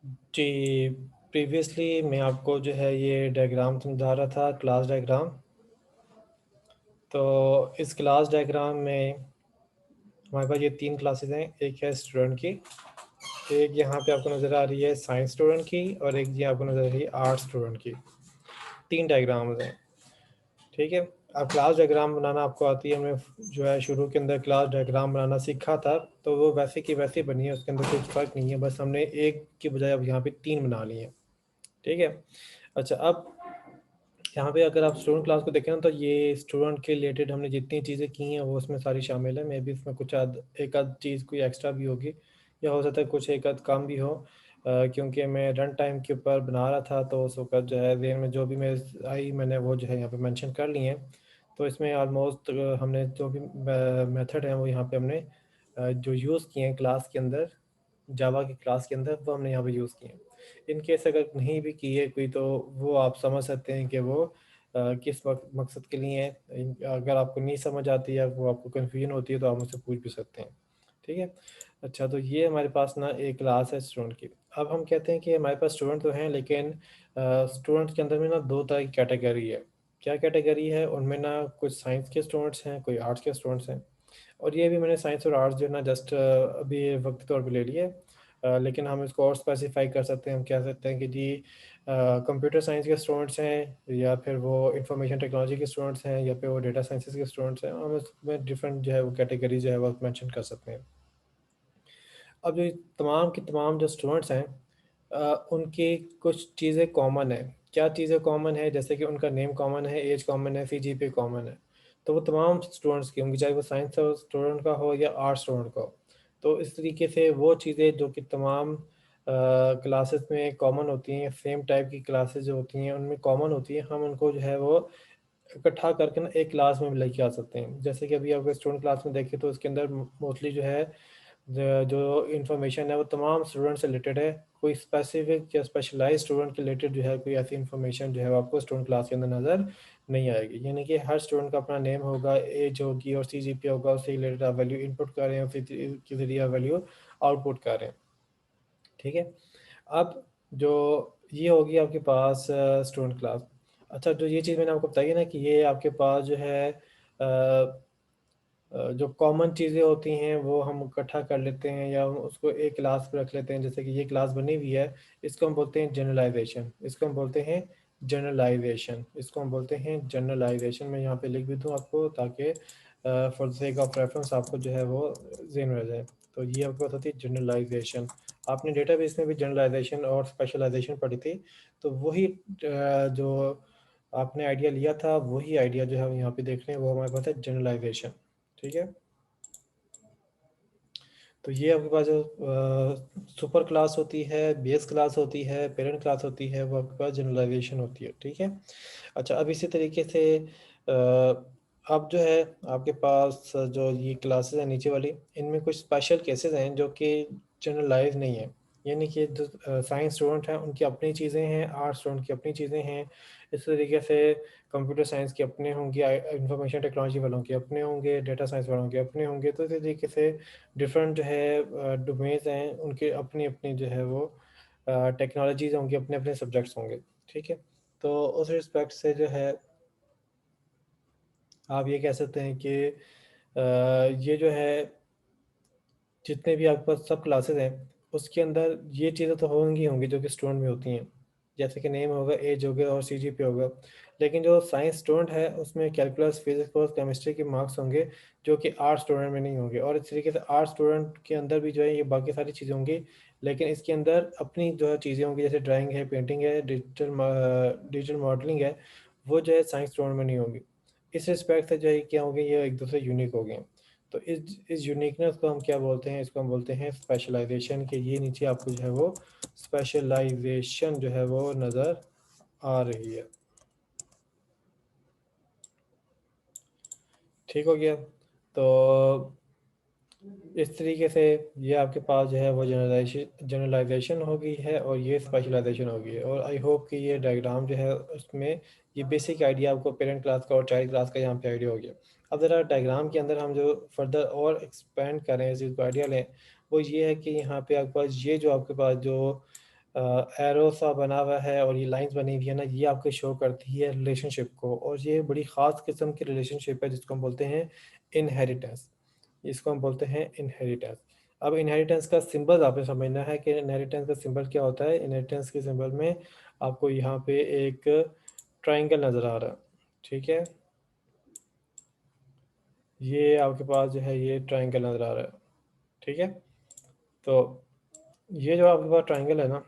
जी, previously मैं आपको जो है ये डायग्राम समझा रहा था, क्लास डायग्राम। तो इस क्लास डायग्राम में हमारे पास ये 3 क्लासेस हैं। एक है स्टूडेंट की, एक यहाँ पे आपको नज़र आ रही है साइंस स्टूडेंट की, और एक ये आपको नज़र आ रही है आर्ट स्टूडेंट की। 3 डायग्राम्स हैं, ठीक है। अब क्लास डायग्राम बनाना आपको आती है, हमने जो है शुरू के अंदर क्लास डायग्राम बनाना सीखा था, तो वो वैसे की वैसे बनी है, उसके अंदर कुछ फ़र्क नहीं है, बस हमने एक की बजाय अब यहाँ पे 3 बना लिए हैं, ठीक है। अच्छा, अब यहाँ पे अगर आप स्टूडेंट क्लास को देखें ना, तो ये स्टूडेंट के रिलेटेड हमने जितनी चीज़ें की हैं वो उसमें सारी शामिल है। मे बी इसमें कुछ एक आध चीज़ कोई एक्स्ट्रा भी होगी, या हो सकता है कुछ एक आध कम भी हो, क्योंकि मैं रन टाइम के ऊपर बना रहा था, तो उस वक्त जो है ज़हन में जो भी मेरे आई मैंने वो जो है यहाँ पे मेंशन कर ली हैं। तो इसमें ऑलमोस्ट हमने जो भी मेथड है वो यहाँ पे हमने जो यूज़ किए हैं क्लास के अंदर, जावा की क्लास के अंदर, वो हमने यहाँ पे यूज़ किए हैं। इन केस अगर नहीं भी की है कोई, तो वो आप समझ सकते हैं कि वो किस मकसद के लिए है। अगर आपको नहीं समझ आती है, वो आपको कन्फ्यूजन होती है, तो आप मुझसे पूछ भी सकते हैं, ठीक है। अच्छा, तो ये हमारे पास ना एक क्लास है स्टूडेंट की। अब हम कहते हैं कि हमारे पास स्टूडेंट तो हैं, लेकिन स्टूडेंट के अंदर में ना दो तरह की कैटेगरी है। क्या कैटेगरी है उनमें ना, कुछ साइंस के स्टूडेंट्स हैं, कोई आर्ट्स के स्टूडेंट्स हैं। और ये भी मैंने साइंस और आर्ट्स जो है ना जस्ट अभी वक्ती तौर पे ले लिए, लेकिन हम इसको और स्पेसिफाई कर सकते हैं। हम कह सकते हैं कि जी कंप्यूटर साइंस के स्टूडेंट्स हैं, या फिर वो इंफॉर्मेशन टेक्नोलॉजी के स्टूडेंट्स हैं, या फिर वो डेटा साइंसेस के स्टूडेंट्स हैं। हम इसमें डिफरेंट जो है वो कैटेगरी जो है वो मेंशन कर सकते हैं। अब जो तमाम के तमाम जो स्टूडेंट्स हैं, उनकी कुछ चीज़ें कॉमन है। क्या चीज़ें कॉमन है? जैसे कि उनका नेम कॉमन है, एज कॉमन है, सीजीपीए कॉमन है। तो वो तमाम स्टूडेंट्स की होंगी, चाहे वो साइंस स्टूडेंट का हो या आर्ट्स स्टूडेंट का हो। तो इस तरीके से वो चीज़ें जो कि तमाम क्लासेस में कॉमन होती हैं, सेम टाइप की क्लासेस जो होती हैं उनमें कॉमन होती हैं, हम उनको जो है वो इकट्ठा करके ना एक क्लास में लेके आ सकते हैं। जैसे कि अभी अगर स्टूडेंट क्लास में देखें, तो इसके अंदर मोस्टली जो है जो इन्फॉर्मेशन है वो तमाम स्टूडेंट से रिलेटेड है। कोई स्पेसिफिक या स्पेशलाइज्ड स्टूडेंट के रिलेटेड जो है कोई ऐसी इन्फॉर्मेशन जो है वो आपको स्टूडेंट क्लास के अंदर नज़र नहीं आएगी। यानी कि हर स्टूडेंट का अपना नेम होगा, एज होगी और सीजीपीए होगा, उससे रिलेटेड आप वैल्यू इनपुट कर रहे हैं, उसी के ज़रिए आप वैल्यू आउटपुट कर रहे हैं, ठीक है। अब जो ये होगी आपके पास स्टूडेंट क्लास। अच्छा, जो ये चीज़ मैंने आपको बताई है ना कि ये आपके पास जो है जो कॉमन चीज़ें होती हैं वो हम इकट्ठा कर लेते हैं, या हम उसको एक क्लास पे रख लेते हैं। जैसे कि ये क्लास बनी हुई है, इसको हम बोलते हैं जनरलाइजेशन, इसको हम बोलते हैं जनरलाइजेशन, इसको हम बोलते हैं जनरलाइजेशन। मैं यहाँ पे लिख भी दूँ आपको, ताकि for the sake of reference आपको जो है वो ज़हन में रह जाए। तो ये आपके पास होती है जनरलाइजेशन। आपने डेटाबेस में भी जनरलाइजेशन और स्पेशलाइजेशन पढ़ी थी, तो वही जो आपने आइडिया लिया था, वही आइडिया जो है हम यहाँ पे देख रहे हैं, वो हमारे पास है जनरलाइजेशन, ठीक है। तो ये आपके पास जो सुपर क्लास होती है, बेस क्लास होती है, पेरेंट क्लास होती है, वो आपके पास जनरलाइजेशन होती है, ठीक है। अच्छा, अब इसी तरीके से अब जो है आपके पास जो ये क्लासेस हैं नीचे वाली, इनमें कुछ स्पेशल केसेस हैं जो कि जनरलाइज नहीं है। यानी कि जो साइंस स्टूडेंट हैं उनकी अपनी चीज़ें हैं, आर्ट्स स्टूडेंट की अपनी चीज़ें हैं। इस तरीके से कंप्यूटर साइंस के अपने होंगे, इंफॉर्मेशन टेक्नोलॉजी वालों के अपने होंगे, डेटा साइंस वालों के अपने होंगे। तो इस तरीके से डिफरेंट जो है डोमेन्स हैं, उनके अपनी अपनी जो है वो टेक्नोलॉजीज होंगी, अपने अपने सब्जेक्ट्स होंगे, ठीक है। तो उस रिस्पेक्ट से जो है आप ये कह सकते हैं कि ये जो है जितने भी आपके पास सब क्लासेस हैं, उसके अंदर ये चीज़ें तो होंगी होंगी जो कि स्टूडेंट में होती हैं। जैसे कि नेम होगा, एज होगा और सीजीपीए होगा। लेकिन जो साइंस स्टूडेंट है उसमें कैलकुलस, फिजिक्स और केमिस्ट्री के मार्क्स होंगे, जो कि आर्ट्स स्टूडेंट में नहीं होंगे। और इस तरीके से आर्ट्स स्टूडेंट के अंदर भी जो है ये बाकी सारी चीज़ें होंगी, लेकिन इसके अंदर अपनी जो है चीज़ें होंगी, जैसे ड्राइंग है, पेंटिंग है, डिजिटल मॉडलिंग है, वो जो है साइंस स्टूडेंट में नहीं होगी। इस रिस्पेक्ट से जो है क्या होंगे, ये एक दूसरे यूनिक हो गए। तो इस यूनिकनेस को हम क्या बोलते हैं? इसको हम बोलते हैं स्पेशलाइजेशन। के ये नीचे आपको जो है वो स्पेशलाइजेशन जो है वो नज़र आ रही है। ठीक हो गया। तो इस तरीके से ये आपके पास जो है वो जनरलाइजेशन हो गई है, और ये स्पेशलाइजेशन हो गई है। और आई होप कि ये डायग्राम जो है उसमें ये बेसिक आइडिया आपको पेरेंट क्लास का और चाइल्ड क्लास का यहाँ पे आइडिया हो गया। अब ज़रा डायग्राम के अंदर हम जो फर्दर और एक्सपेंड करें, इस चीज़ को आइडिया लें, वो ये है कि यहाँ पे आपके पास ये जो आपके पास जो एरो सा बना हुआ है और ये लाइंस बनी हुई है ना, ये आपको शो करती है रिलेशनशिप को, और ये बड़ी ख़ास किस्म की रिलेशनशिप है जिसको हम बोलते हैं इनहेरिटेंस। इसको हम बोलते हैं इनहेरिटेंस। अब इनहेरिटेंस का सिंबल आपने समझना है कि इनहेरिटेंस का सिंबल क्या होता है। इनहेरिटेंस के सिंबल में आपको यहाँ पे एक ट्राइंगल नज़र आ रहा है, ठीक है। ये आपके पास जो है ये ट्राइंगल नज़र आ रहा है, ठीक है। तो ये जो आपके पास ट्राइंगल है ना,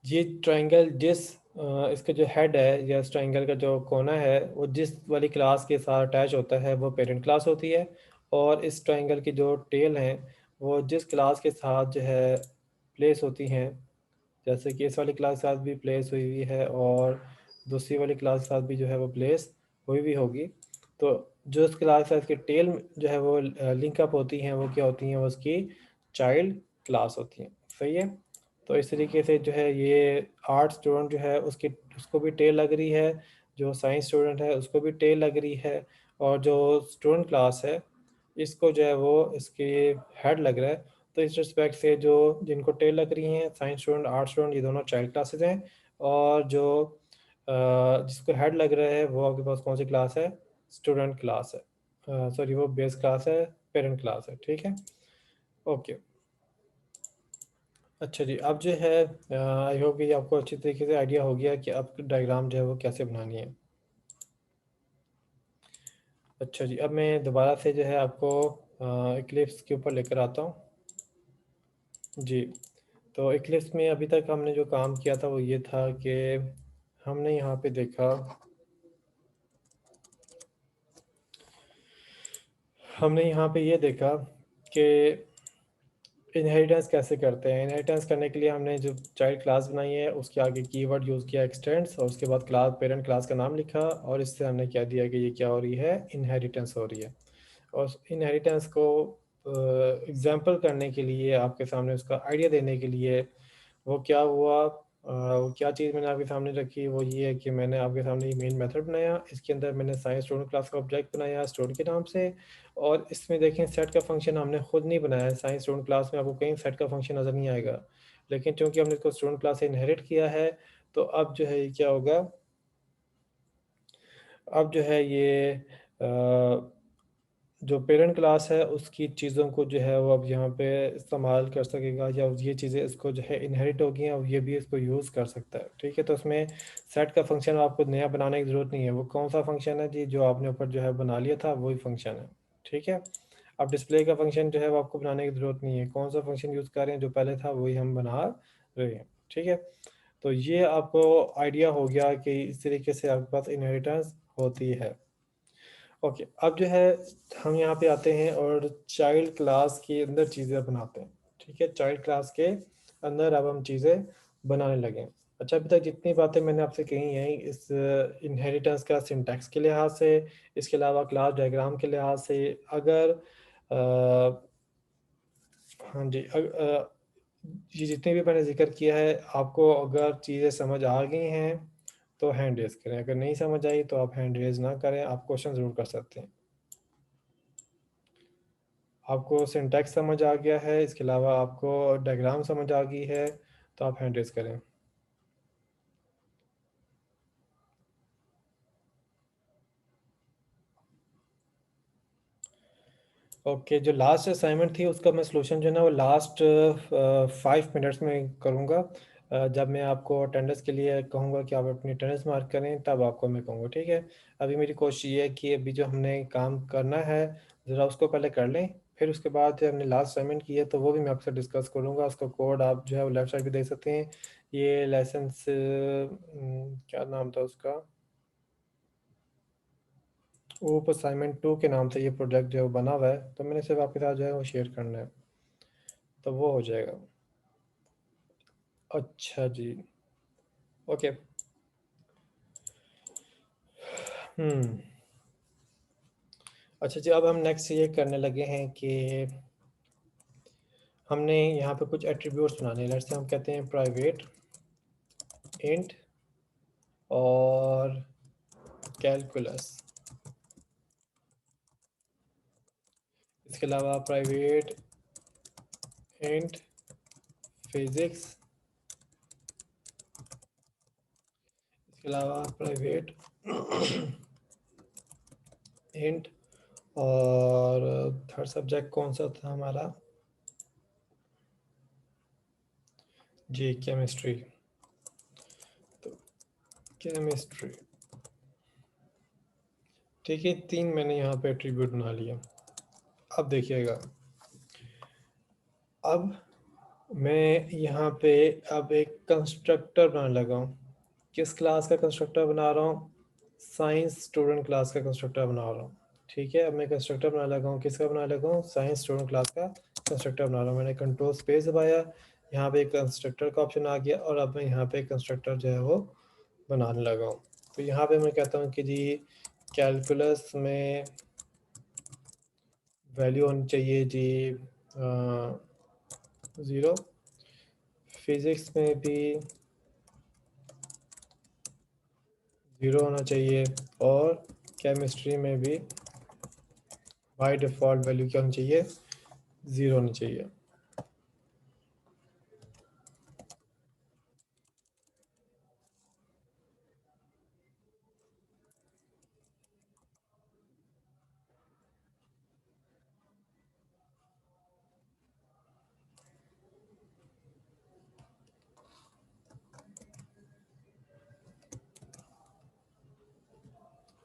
ये ट्रायंगल जिस इसका जो हेड है या इस ट्रायंगल का जो कोना है वो जिस वाली क्लास के साथ अटैच होता है वो पेरेंट क्लास होती है, और इस ट्रायंगल की जो टेल हैं वो जिस क्लास के साथ जो है प्लेस होती हैं, जैसे कि इस वाली क्लास के साथ भी प्लेस हुई हुई है और दूसरी वाली क्लास के साथ भी जो है वो प्लेस हुई हुई होगी। तो जो इस क्लास के साथ इसकी टेल जो है वो लिंकअप होती हैं, वो क्या होती हैं, वो उसकी चाइल्ड क्लास होती हैं। सही है। तो इस तरीके से जो है ये आर्ट स्टूडेंट जो है उसकी उसको भी टेल लग रही है, जो साइंस स्टूडेंट है उसको भी टेल लग रही है, और जो स्टूडेंट क्लास है इसको जो है वो इसके हेड लग रहा है। तो इस रिस्पेक्ट से जो जिनको टेल लग रही हैं, साइंस स्टूडेंट, आर्ट स्टूडेंट, ये दोनों चाइल्ड क्लासेस हैं, और जो जिसको हेड लग रहा है वो आपके पास कौन सी क्लास है, स्टूडेंट क्लास है, सॉरी वो बेस क्लास है, पेरेंट क्लास है, ठीक है। ओके। अच्छा जी, अब जो है आई होप कि आपको अच्छी तरीके से आइडिया हो गया कि अब डायग्राम जो है वो कैसे बनानी है। अच्छा जी, अब मैं दोबारा से जो है आपको इक्लिप्स के ऊपर लेकर आता हूँ जी। तो इक्लिप्स में अभी तक हमने जो काम किया था वो ये था कि हमने यहाँ पे देखा, हमने यहाँ पे ये देखा कि इनहेरिटेंस कैसे करते हैं। इनहेरिटेंस करने के लिए हमने जो चाइल्ड क्लास बनाई है उसके आगे कीवर्ड यूज़ किया एक्सटेंड्स, और उसके बाद क्लास पेरेंट क्लास का नाम लिखा, और इससे हमने क्या दिया कि ये क्या हो रही है, इनहेरिटेंस हो रही है। और इनहेरिटेंस को एग्जांपल करने के लिए, आपके सामने उसका आइडिया देने के लिए वो क्या हुआ, वो क्या चीज़ मैंने आपके सामने रखी, वो ये है कि मैंने आपके सामने ये मेन मेथड बनाया, इसके अंदर मैंने साइंस स्टूडेंट क्लास का ऑब्जेक्ट बनाया स्टूडेंट के नाम से, और इसमें देखें सेट का फंक्शन हमने खुद नहीं बनाया है। साइंस स्टूडेंट क्लास में आपको कहीं सेट का फंक्शन नज़र नहीं आएगा, लेकिन चूंकि हमने इसको स्टूडेंट क्लास से इनहेरिट किया है, तो अब जो है ये क्या होगा, अब जो है ये जो पेरेंट क्लास है उसकी चीज़ों को जो है वो अब यहाँ पे इस्तेमाल कर सकेगा, या ये चीज़ें इसको जो है इनहेरिट होगी और ये भी इसको यूज़ कर सकता है, ठीक है। तो उसमें सेट का फंक्शन आपको नया बनाने की ज़रूरत नहीं है। वो कौन सा फंक्शन है जी, जो आपने ऊपर जो है बना लिया था वही फंक्शन है, ठीक है। अब डिस्प्ले का फंक्शन जो है वो आपको बनाने की ज़रूरत नहीं है। कौन सा फंक्शन यूज़ कर रहे हैं, जो पहले था वही हम बना रहे हैं, ठीक है। तो ये आपको आइडिया हो गया कि इस तरीके से आपके पास इनहेरिटेंस होती है। ओके, अब जो है हम यहाँ पे आते हैं और चाइल्ड क्लास के अंदर चीज़ें बनाते हैं, ठीक है। चाइल्ड क्लास के अंदर अब हम चीज़ें बनाने लगे। अच्छा, अभी तक जितनी बातें मैंने आपसे कही हैं इस इनहेरिटेंस का सिंटैक्स के लिहाज से, इसके अलावा क्लास डायग्राम के लिहाज से, अगर हाँ जी, ये जितने भी मैंने जिक्र किया है, आपको अगर चीज़ें समझ आ गई हैं तो हैंड रेज़ करें, अगर नहीं समझ आई तो आप हैंड रेज़ ना करें, आप क्वेश्चन ज़रूर कर सकते हैं। आपको सिंटैक्स समझ आ गया है, इसके अलावा आपको डायग्राम समझ आ गई है, तो आप हैंड रेज़ करें। ओके, जो लास्ट असाइनमेंट थी उसका मैं सॉल्यूशन जो है ना वो लास्ट 5 मिनट्स में करूँगा। जब मैं आपको अटेंडेंस के लिए कहूँगा कि आप अपनी अटेंडेंस मार्क करें, तब आपको मैं कहूँगा, ठीक है। अभी मेरी कोशिश ये है कि अभी जो हमने काम करना है ज़रा उसको पहले कर लें, फिर उसके बाद जो हमने लास्ट असाइनमेंट की है तो वो भी मैं आपसे डिस्कस करूँगा। उसका कोड आप जो है वो लेफ्ट साइड पे देख सकते हैं। ये लाइसेंस क्या नाम था उसका, ऊप असाइनमेंट 2 के नाम से ये प्रोजेक्ट जो है वो बना हुआ है, तो मैंने सिर्फ आपके साथ जो है वो शेयर करना है, तो वो हो जाएगा। अच्छा जी। ओके। हम्म। अच्छा जी, अब हम नेक्स्ट ये करने लगे हैं कि हमने यहाँ पे कुछ एट्रीब्यूट्स बनाने हैं। लेट्स से हम कहते हैं प्राइवेट इंट और कैलकुलस, इसके अलावा प्राइवेट इंट फिजिक्स, इसके अलावा प्राइवेट इंट, और थर्ड सब्जेक्ट कौन सा था हमारा, जी केमिस्ट्री। तो केमिस्ट्री, ठीक है, 3 मैंने यहाँ पे एट्रीब्यूट बना लिया। अब देखिएगा, अब मैं यहाँ पे अब एक कंस्ट्रक्टर बनाने लगा हूँ। किस क्लास का कंस्ट्रक्टर बना रहा हूँ? साइंस स्टूडेंट क्लास का कंस्ट्रक्टर बना रहा हूँ। ठीक है, अब मैं कंस्ट्रक्टर बना लगा हूँ, किसका बना लगा हूँ? साइंस स्टूडेंट क्लास का कंस्ट्रक्टर बना रहा हूँ। मैंने कंट्रोल स्पेस दबाया, यहाँ पे कंस्ट्रक्टर का ऑप्शन आ गया, और अब मैं यहाँ पे कंस्ट्रक्टर जो है वो बनाने लगा हूँ। तो यहाँ पे मैं कहता हूँ कि जी कैलकुलस में वैल्यू होनी चाहिए जी 0, फिज़िक्स में भी 0 होना चाहिए, और केमिस्ट्री में भी बाय डिफ़ॉल्ट वैल्यू क्या होनी चाहिए? 0 होनी चाहिए।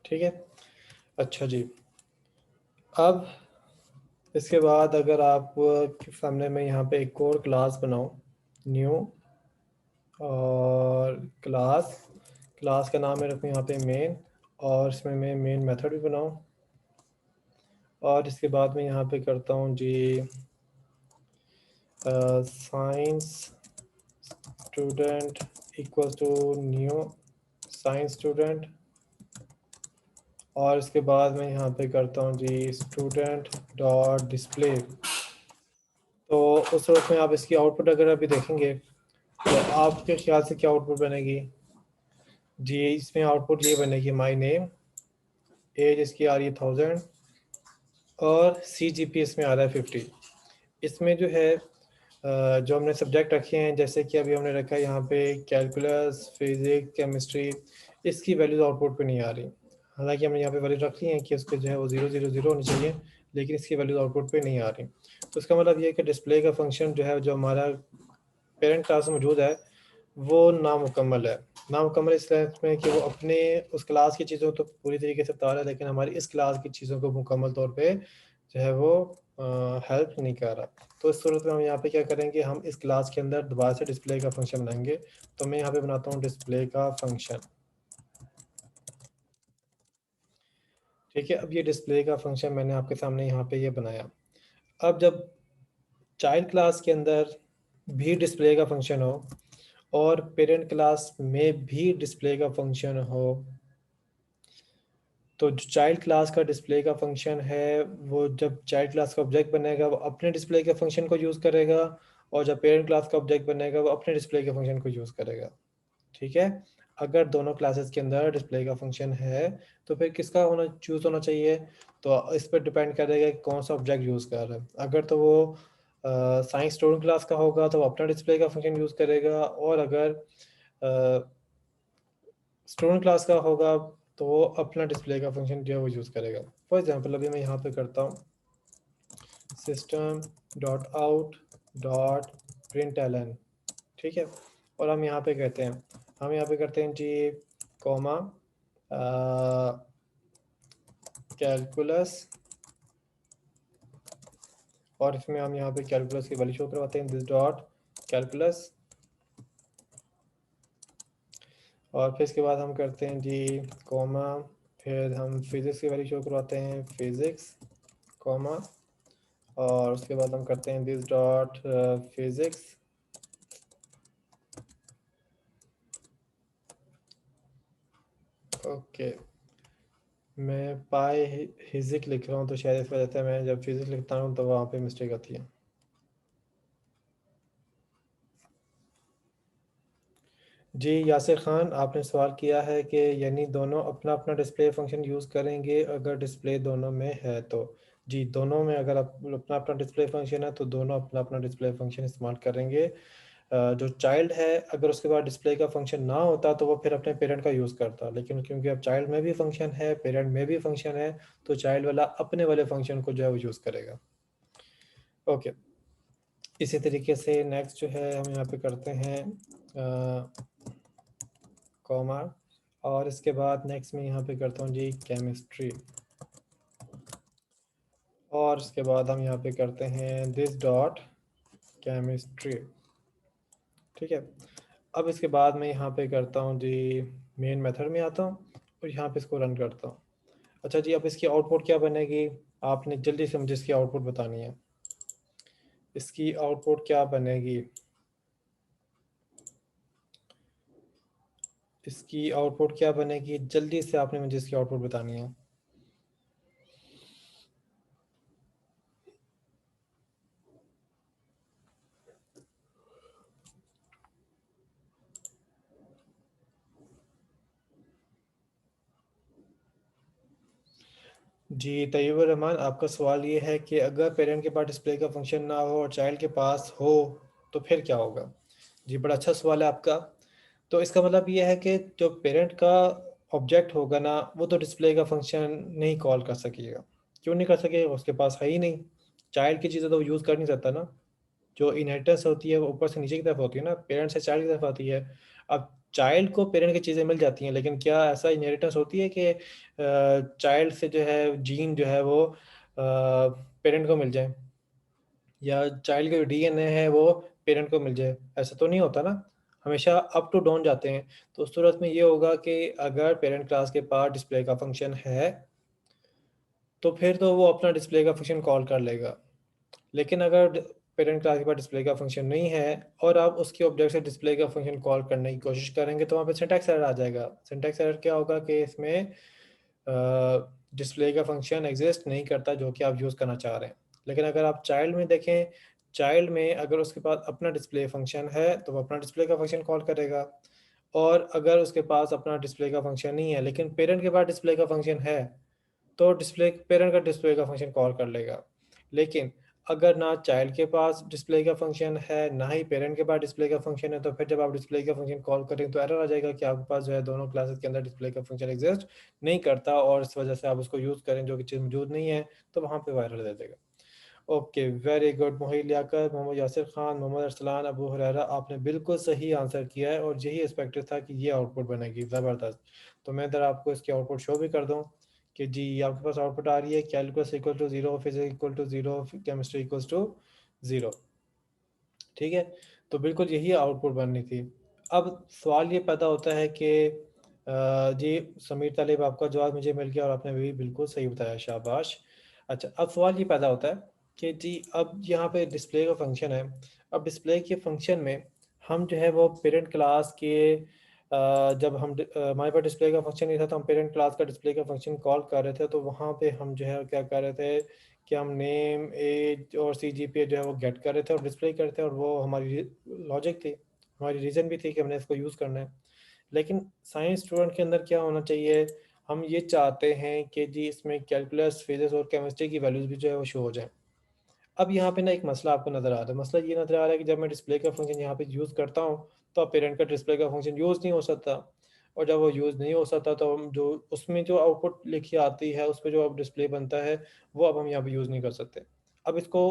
ठीक है, अच्छा जी। अब इसके बाद अगर आप के सामने मैं यहाँ पे एक और क्लास बनाऊँ, न्यू, और क्लास, क्लास का नाम मैं रखूँ यहाँ पे मेन, और इसमें मैं मेन मेथड भी बनाऊँ, और इसके बाद मैं यहाँ पे करता हूँ जी science student equal to new science student, और इसके बाद मैं यहाँ पे करता हूँ जी स्टूडेंट डॉट डिस्प्ले। तो उस वक्त में आप इसकी आउटपुट अगर अभी देखेंगे तो आपके ख्याल से क्या आउटपुट बनेगी? जी इसमें आउटपुट ये बनेगी, माय नेम, एज इसकी आ रही है 1000, और CGP इसमें आ रहा है 50। इसमें जो है जो हमने सब्जेक्ट रखे हैं, जैसे कि अभी हमने रखा है यहाँ पे कैलकुलस, फिजिक्स, केमिस्ट्री, इसकी वैल्यूज आउटपुट पे नहीं आ रही। हालांकि हमने यहाँ पे वैल्यू रख ली है कि उसके जो है वो 000 होनी चाहिए, लेकिन इसकी वैल्यूज आउटपुट पे नहीं आ रही। तो इसका मतलब ये है कि डिस्प्ले का फंक्शन जो है, जो हमारा पेरेंट क्लास में मौजूद है, वो नामुकम्मल है। नामुकम्मल इस सेंस में कि वो अपने उस क्लास की चीज़ों तो पूरी तरीके से बता रहा है, लेकिन हमारी इस क्लास की चीज़ों को मुकम्मल तौर पे जो है वो हेल्प नहीं कर रहा। तो इस सूरत में हम यहाँ पे क्या करेंगे, हम इस क्लास के अंदर दोबारा से डिस्प्ले का फंक्शन बनाएंगे। तो मैं यहाँ पे बनाता हूँ डिस्प्ले का फंक्शन। ठीक है, अब ये डिस्प्ले का फंक्शन मैंने आपके सामने यहाँ पे ये बनाया। अब जब चाइल्ड क्लास के अंदर भी डिस्प्ले का फंक्शन हो, और पेरेंट क्लास में भी डिस्प्ले का फंक्शन हो, तो जो चाइल्ड क्लास का डिस्प्ले का फंक्शन है, वो जब चाइल्ड क्लास का ऑब्जेक्ट बनेगा वो अपने डिस्प्ले के फंक्शन को यूज़ करेगा, और जब पेरेंट क्लास का ऑब्जेक्ट बनेगा वो अपने डिस्प्ले के फंक्शन को यूज़ करेगा। ठीक है, अगर दोनों क्लासेस के अंदर डिस्प्ले का फंक्शन है तो फिर किसका होना चूज़ होना चाहिए? तो इस पर डिपेंड करेगा कि कौन सा ऑब्जेक्ट यूज़ कर रहा है। अगर तो वो साइंस स्टूडेंट क्लास का होगा तो वो अपना डिस्प्ले का फंक्शन यूज़ करेगा, और अगर स्टूडेंट क्लास का होगा तो वो अपना डिस्प्ले का फंक्शन जो है वो यूज़ करेगा। फॉर एग्जांपल अभी मैं यहाँ पे करता हूँ system dot out dot println. ठीक है, और हम यहाँ पे कहते हैं, हम यहाँ पे करते हैं जी कॉमा कैलकुलस, और इसमें हम यहाँ पे कैलकुलस की वैल्यू शो करवाते हैं, दिस डॉट कैलकुलस, और फिर इसके बाद हम करते हैं जी कॉमा, फिर हम फिज़िक्स की वैल्यू शो करवाते हैं, फिज़िक्स कॉमा, और उसके बाद हम करते हैं दिस डॉट फिज़िक्स, ओके। मैं पाई हिजिक लिख रहा हूँ तो शायद इस वजह से मैं जब फिज़िक्स लिखता हूँ तो वहाँ पे मिस्टेक आती है। जी यासिर ख़ान, आपने सवाल किया है कि यानी दोनों अपना अपना डिस्प्ले फंक्शन यूज़ करेंगे अगर डिस्प्ले दोनों में है तो। जी, दोनों में अगर अपना अपना डिस्प्ले फंक्शन है तो दोनों अपना अपना डिस्प्ले फंक्शन इस्तेमाल करेंगे। जो चाइल्ड है अगर उसके पास डिस्प्ले का फंक्शन ना होता तो वो फिर अपने पेरेंट का यूज़ करता, लेकिन क्योंकि अब चाइल्ड में भी फंक्शन है, पेरेंट में भी फंक्शन है, तो चाइल्ड वाला अपने वाले फंक्शन को जो है वो यूज़ करेगा। ओके, इसी तरीके से नेक्स्ट जो है हम यहाँ पे करते हैं कॉमा, और इसके बाद नेक्स्ट मैं यहाँ पे करता हूँ जी केमिस्ट्री, और इसके बाद हम यहाँ पे करते हैं दिस डॉट केमिस्ट्री। ठीक है, अब इसके बाद मैं यहाँ पे करता हूँ जी मेन मेथड में आता हूँ और यहाँ पे इसको रन करता हूँ। अच्छा जी, अब इसकी आउटपुट क्या बनेगी, आपने जल्दी से मुझे इसकी आउटपुट बतानी है। इसकी आउटपुट क्या बनेगी, इसकी आउटपुट क्या बनेगी, जल्दी से आपने मुझे इसकी आउटपुट बतानी है। जी तैयबुर रहमान, आपका सवाल ये है कि अगर पेरेंट के पास डिस्प्ले का फंक्शन ना हो और चाइल्ड के पास हो तो फिर क्या होगा। जी बड़ा अच्छा सवाल है आपका। तो इसका मतलब ये है कि जो पेरेंट का ऑब्जेक्ट होगा ना वो तो डिस्प्ले का फंक्शन नहीं कॉल कर सकेगा। क्यों नहीं कर सकेगा, उसके पास है ही नहीं। चाइल्ड की चीज़ें तो वो यूज़ कर नहीं सकता ना। जो इनहेरिटेंस होती है वो ऊपर से नीचे की तरफ होती है ना, पेरेंट से चाइल्ड की तरफ आती है। अब चाइल्ड को पेरेंट की चीज़ें मिल जाती हैं, लेकिन क्या ऐसा इनहेरिटेंस होती है कि चाइल्ड से जो है जीन जो है वो पेरेंट को मिल जाए, या चाइल्ड का जो डीएनए है वो पेरेंट को मिल जाए, ऐसा तो नहीं होता ना। हमेशा अप टू डाउन जाते हैं। तो उस सूरत में ये होगा कि अगर पेरेंट क्लास के पास डिस्प्ले का फंक्शन है तो फिर तो वो अपना डिस्प्ले का फंक्शन कॉल कर लेगा। लेकिन अगर पेरेंट क्लास के पास डिस्प्ले का फंक्शन नहीं है और आप उसके ऑब्जेक्ट से डिस्प्ले का फंक्शन कॉल करने की कोशिश करेंगे तो वहाँ पे सिंटैक्स एरर आ जाएगा। सिंटैक्स एरर क्या होगा कि इसमें डिस्प्ले का फंक्शन एग्जिस्ट नहीं करता जो कि आप यूज़ करना चाह रहे हैं। लेकिन अगर आप चाइल्ड में देखें, चाइल्ड में अगर उसके पास अपना डिस्प्ले फंक्शन है तो वो अपना डिस्प्ले का फंक्शन कॉल करेगा। और अगर उसके पास अपना डिस्प्ले का फंक्शन नहीं है लेकिन पेरेंट के पास डिस्प्ले का फंक्शन है तो डिस्प्ले पेरेंट का डिस्प्ले का फंक्शन कॉल कर लेगा। लेकिन अगर ना चाइल्ड के पास डिस्प्ले का फंक्शन है, ना ही पेरेंट के पास डिस्प्ले का फंक्शन है, तो फिर जब आप डिस्प्ले का फंक्शन कॉल करें तो एरर आ जाएगा कि आपके पास जो है दोनों क्लासेस के अंदर डिस्प्ले का फंक्शन एग्जिस्ट नहीं करता और इस वजह से आप उसको यूज़ करें जो कि चीज़ मौजूद नहीं है, तो वहाँ पे वो एरर दे देगा। ओके, वेरी गुड मोहित लियाकत, मोहम्मद यासिर खान, मोहम्मद अरसलान, अबू हुरैरा, आपने बिल्कुल सही आंसर किया है और यही एक्सपेक्टेड था कि ये आउटपुट बनेगी, ज़बरदस्त। तो मैं इधर आपको इसकी आउटपुट शो भी कर दूँ कि जी आपके पास आउटपुट आ रही है calculus equal to 0, physics equal to 0, chemistry equals to 0। ठीक है, तो बिल्कुल यही आउटपुट बननी थी। अब सवाल ये पैदा होता है कि जी समीर तालिब, आपका जवाब मुझे मिल गया और आपने भी बिल्कुल सही बताया, शाबाश। अच्छा, अब सवाल ये पैदा होता है कि जी अब यहाँ पे डिस्प्ले का फंक्शन है। अब डिस्प्ले के फंक्शन में हम जो है वो पेरेंट क्लास के जब हम हमारे पास डिस्प्ले का फंक्शन नहीं था तो हम पेरेंट क्लास का डिस्प्ले का फंक्शन कॉल कर रहे थे, तो वहाँ पे हम जो है क्या कर रहे थे कि हम नेम, एज और सीजीपीए जो है वो गेट कर रहे थे और डिस्प्ले कर रहे थे, और वो हमारी लॉजिक थी, हमारी रीज़न भी थी कि हमने इसको यूज़ करना है। लेकिन साइंस स्टूडेंट के अंदर क्या होना चाहिए, हम ये चाहते हैं कि जी इसमें कैलकुलस, फिजिक्स और केमिस्ट्री की वैल्यूज़ भी जो है वो शो हो जाएँ। अब यहाँ पे ना एक मसला आपको नज़र आ रहा है। मसला ये नज़र आ रहा है कि जब मैं डिस्प्ले का फंक्शन यहाँ पे यूज़ करता हूँ, तो अब पेरेंट का डिस्प्ले का फंक्शन यूज़ नहीं हो सकता, और जब वो यूज़ नहीं हो सकता तो हम जो उसमें जो आउटपुट लिखी आती है, उसपे जो अब डिस्प्ले बनता है, वो अब हम यहाँ पे यूज़ नहीं कर सकते। अब इसको